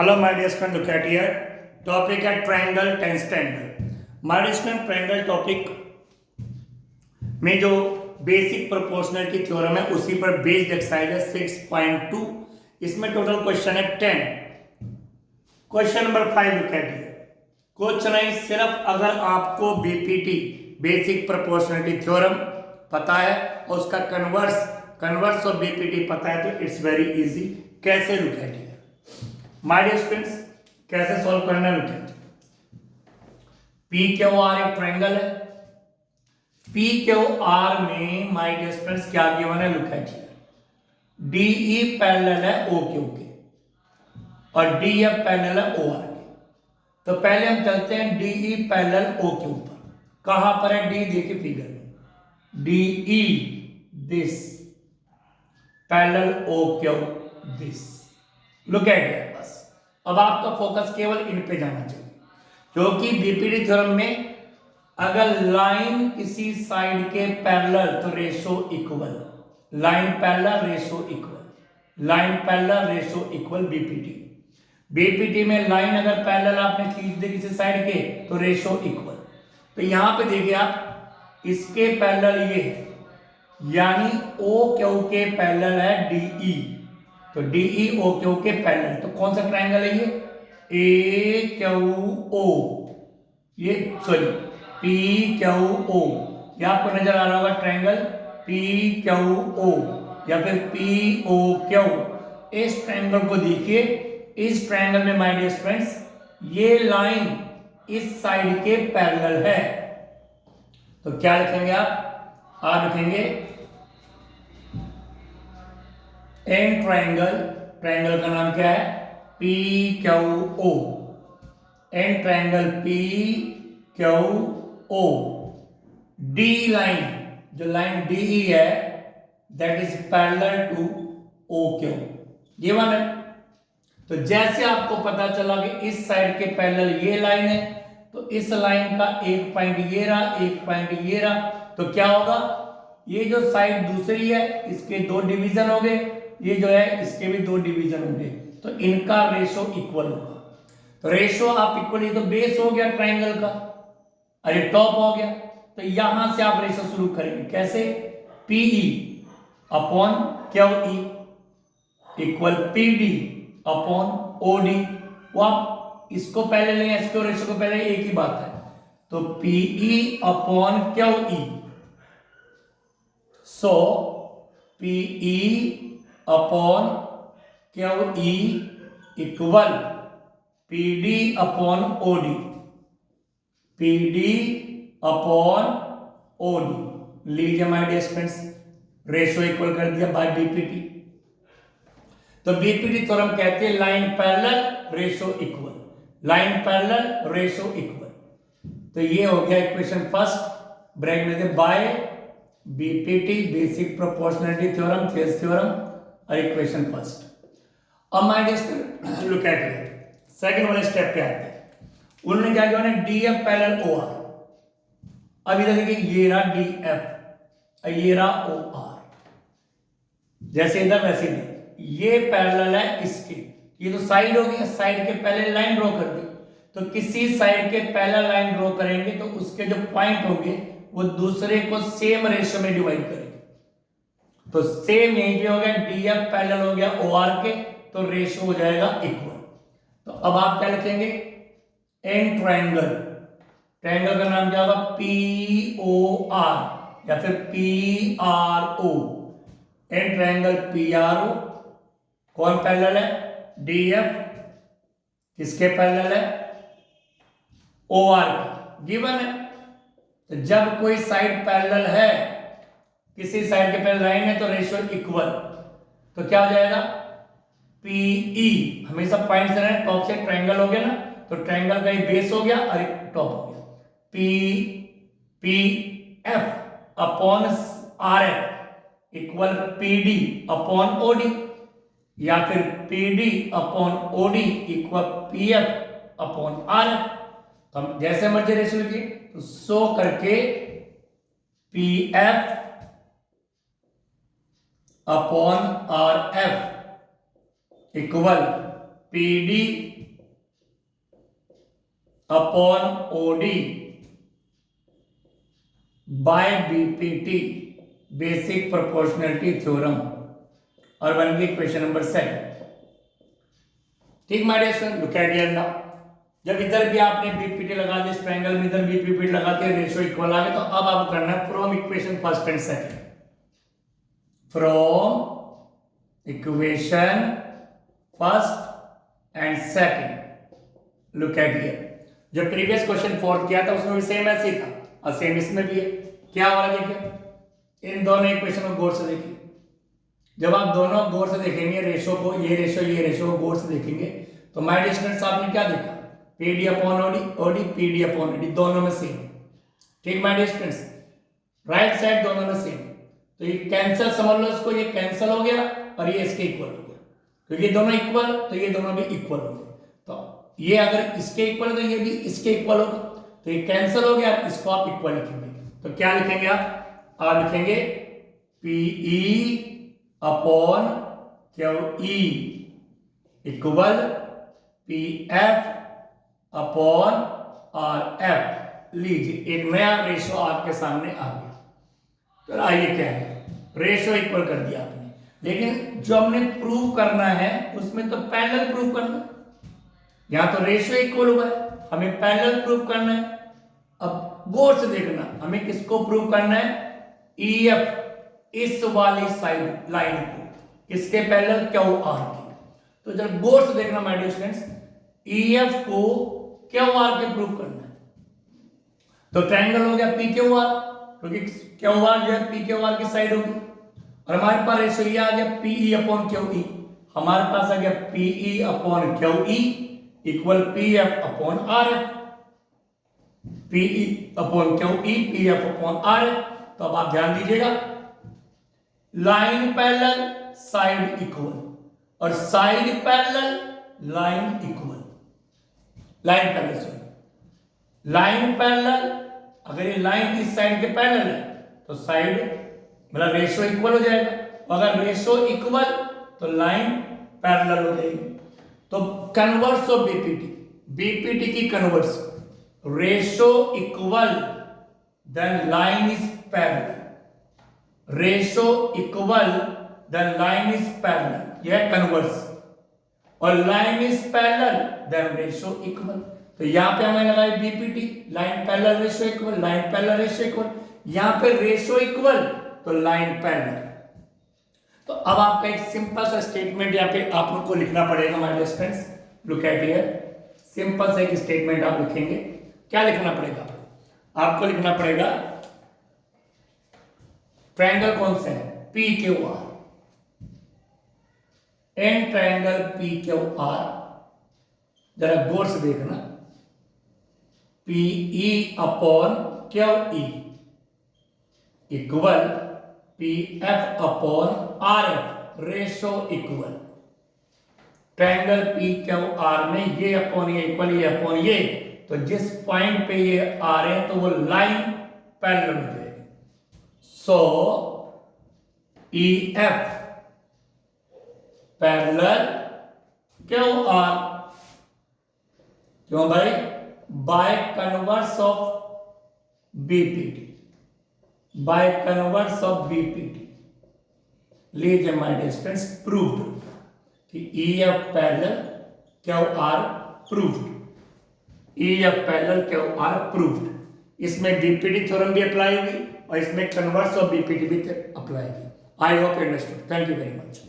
Hello, my dear student, look at here. Topic at triangle 10 standard. My dear student, triangle topic में जो basic proportionality theorem है उसी पर based exercise है 6.2. इसमें टोटल क्वेश्चन है 10. Question number 5 look at here. कुछ नहीं, सिर्फ अगर आपको बीपीटी बेसिक प्रोपोर्शनलिटी थ्योरम पता है और उसका कन्वर्स ऑफ बीपीटी पता है तो इट्स वेरी इजी. कैसे look at here my dear students, कैसे सॉल्व करना है. Look at P Q R एक ट्रायंगल है. पी क्यू आर में माय डियर स्टूडेंट्स क्या गिवन है. Look at here DE parallel है ओ क्यू के और डीएफ पैरेलल है ओ आर के. तो पहले हम चलते हैं डीई पैरेलल ओ क्यू पर. कहां पर है डी, देखिए फिगर में DE this parallel O Q this. Look at here. बस अब आपका फोकस केवल इन पे जाना चाहिए क्योंकि बीपीटी थ्योरम में अगर लाइन किसी साइड के पैरेलल तो ratio equal, line parallel ratio equal, line parallel ratio equal. BPT में लाइन अगर पैरेलल आपने खींच दी किसी साइड के तो रेशो इक्वल. तो यहां पे देखिए आप इसके पैरेलल ये है यानी ओ क्यू के पैरेलल है डीई. तो डीई ओ क्यू के पैरेलल. तो कौन सा ट्रायंगल है ये ए क्यू ओ, ये सॉरी पी क्यू ओ. ये आपको नजर आ रहा होगा ट्रायंगल पी क्यू ओ या फिर पी ओ क्यू. इस ट्रायंगल को देखिए. इस ट्रायंगल में माय डियर फ्रेंड्स ये लाइन इस साइड के पैरेलल है. तो क्या लिखेंगे आप लिखेंगे एन ट्रायंगल. ट्रायंगल का नाम क्या है P Q O. An triangle P Q O. D line, जो लाइन डी है that is parallel to O Q. ये वाला है. तो जैसे आपको पता चला कि इस साइड के पैरेलल ये लाइन है तो इस लाइन का एक पॉइंट ये रहा, एक पॉइंट ये रहा. तो क्या होगा, ये जो साइड दूसरी है इसके दो डिवीजन हो गए, ये जो है इसके भी दो डिवीजन होंगे तो इनका रेशो इक्वल होगा. तो रेशो आप इक्वल, ये तो बेस हो गया ट्रायंगल का, अरे टॉप हो गया. तो यहां से आप रेशो शुरू करेंगे. कैसे PE upon Q E equal PD upon OD. वो आप इसको पहले लें, इसको रेशो को पहले, एक ही बात है. तो PE upon Q E. So PE upon Q E equal PD upon OD. PD upon OD. लीजिए my dear friends, ratio equal कर दिया बाय बीपीटी. तो बीपीटी थ्योरम कहते हैं line parallel ratio equal, line parallel ratio equal. तो ये हो गया इक्वेशन फर्स्ट. ब्रैकेट में by BPT basic proportionality theorem, Thales theorem और इक्वेशन फर्स्ट. अब my dear look at it. Second वाले स्टेप पे आते हैं. उन्होंने क्या किया, डीएफ पैरेलल ओ आर. अब इधर देखिए ये रहा डीएफ, ये रहा ओ आर. जैसे इधर वैसे इधर ये पैरेलल है इसके. ये तो साइड होगी, साइड के पहले लाइन ड्रॉ कर दी. तो किसी साइड के पहला लाइन ड्रॉ करेंगे तो उसके जो पॉइंट होंगे वो दूसरे को सेम रेशियो में डिवाइड करेंगे. तो सेम यहीं पे हो गया डीएफ पैरेलल हो गया ओ आर के, तो रेशियो हो जाएगा इक्वल. तो अब आप क्या लिखेंगे एन ट्रायंगल. ट्रायंगल का नाम क्या होगा पी ओ आर या फिर P R O. An triangle P R O. कौन पैरेलल है डीएफ, किसके पैरेलल है ओ आर के. गिवन है. तो जब कोई साइड पैरेलल है, किसी साइड के पैरेलल लाइन है तो रेशियो इक्वल. तो क्या हो जाएगा पीई. हमेशा पॉइंट से रहना, टॉप से ट्रायंगल हो गया ना, तो ट्रायंगल का ही बेस हो गया और एक टॉप हो गया. P F upon R F equal PD upon OD या फिर PD upon OD equal PF upon R F. तो हम जैसे मर्जी रेशियो लिखिए. तो सो करके PF upon R F equal PD upon OD by BPT, basic proportionality theorem, और बन गई क्वेश्चन नंबर 7। ठीक my dear student, look at here now. जब इधर भी आपने बीपीटी लगा दी, इस ट्रायंगल में इधर भी बीपीटी लगाते हैं, रेशियो इक्वल आ गया, तो अब आपको करना है from equation first and second, from equation first and second. Look at here, जो प्रीवियस क्वेश्चन फोर्थ किया था उसमें भी सेम ऐसे ही था, और सेम इसमें भी है। क्या हो रहा है देखिए, इन दोनों इक्वेशन को गौर से देखिए। जब आप दोनों गौर से देखेंगे रेशो को, ये रेशो को गौर से देखेंगे, तो माय डियर स्टूडेंट्स आपने क्या देखा, PD upon OD PD upon OD दोनों में सेम। ठीक my dear students, right side दोनों में सेम, तो ये कैंसिल समझ लो इसको, ये कैंसिल हो गया और ये इसके इक्वल हो गया, तो ये दोनों इक्वल, तो ये दोनों भी इक्वल हो गए। तो ये अगर इसके इक्वल तो ये भी इसके इक्वल होगा, तो ये कैंसिल हो गया, इसको आप इक्वल लिखेंगे, तो क्या लिखेंगे आप लिखेंगे PE upon Q E equal P F upon R F. लीजिए एक नया रेशो आपके सामने आ गया। तो आइए क्या है, रेशो इक्वल कर दिया आपने, लेकिन जो हमने प्रूव करना है उसमें तो पैरेलल प्रूव करना है। यहां तो रेशो इक्वल हुआ है, हमें पैरेलल प्रूव करना है। अब गौर से देखना, हमें किसको प्रूव करना है, ई एफ, इस वाली साइड लाइन को, किसके पैरेलल, क्यू आर की। तो जब गौर से देखना my dear students, E F को क्यू आर के प्रूव करना है, तो ट्रायंगल हो गया पी क्यू आर, क्योंकि क्यू आर जो है पी क्यू आर की साइड होगी, और हमारे पास रेशो ये आ गया पीई अपॉन क्यू ई, हमारे पास आ गया PE upon Q E equal P F upon R F, PE upon Q E P F upon R F. तो अब आप ध्यान दीजिएगा, लाइन पैरेलल साइड इक्वल, और side parallel line equal, line parallel sorry line parallel, अगर ये line इस side के पैरेलल है तो साइड मतलब रेशो इक्वल हो जाएगा, अगर रेशो इक्वल तो लाइन पैरेलल हो जाएगी। तो कन्वर्स ऑफ बीपीटी, बीपीटी की converse, ratio equal then line is parallel, ratio equal then line is parallel, यह कन्वर्स, और line is parallel then ratio equal. तो यहां पे हमें लगाई BPT, line parallel ratio equal, line parallel ratio equal, यहां पे रेशो इक्वल तो लाइन पैरेलल। तो अब आपका एक सिंपल सा स्टेटमेंट यहां पे आप लोग को लिखना पड़ेगा my dear friends, look at here, simple सा एक स्टेटमेंट आप लिखेंगे। क्या लिखना पड़ेगा आपको, लिखना पड़ेगा ट्रायंगल कौन सा है, P Q R, an triangle P Q R, जरा गौर से देखना, PE upon Q E equal P F upon R F, ratio equal. Triangle P Q R में ये अपॉन ये इक्वल, ये अपॉन ये, तो जिस पॉइंट पे ये आ रहे हैं तो वो लाइन पैरेलल हो जाएगी। So E F parallel Q R, क्यों भाई, by converse of BPT, by converse of BPT. लीजिए माय डियर स्टूडेंट्स, प्रूव्ड कि E F parallel Q R proved, E F parallel Q R proved. इसमें BPT theorem भी apply होगी और इसमें converse of BPT भी अप्लाई होगी। I hope you understood. Thank you very much.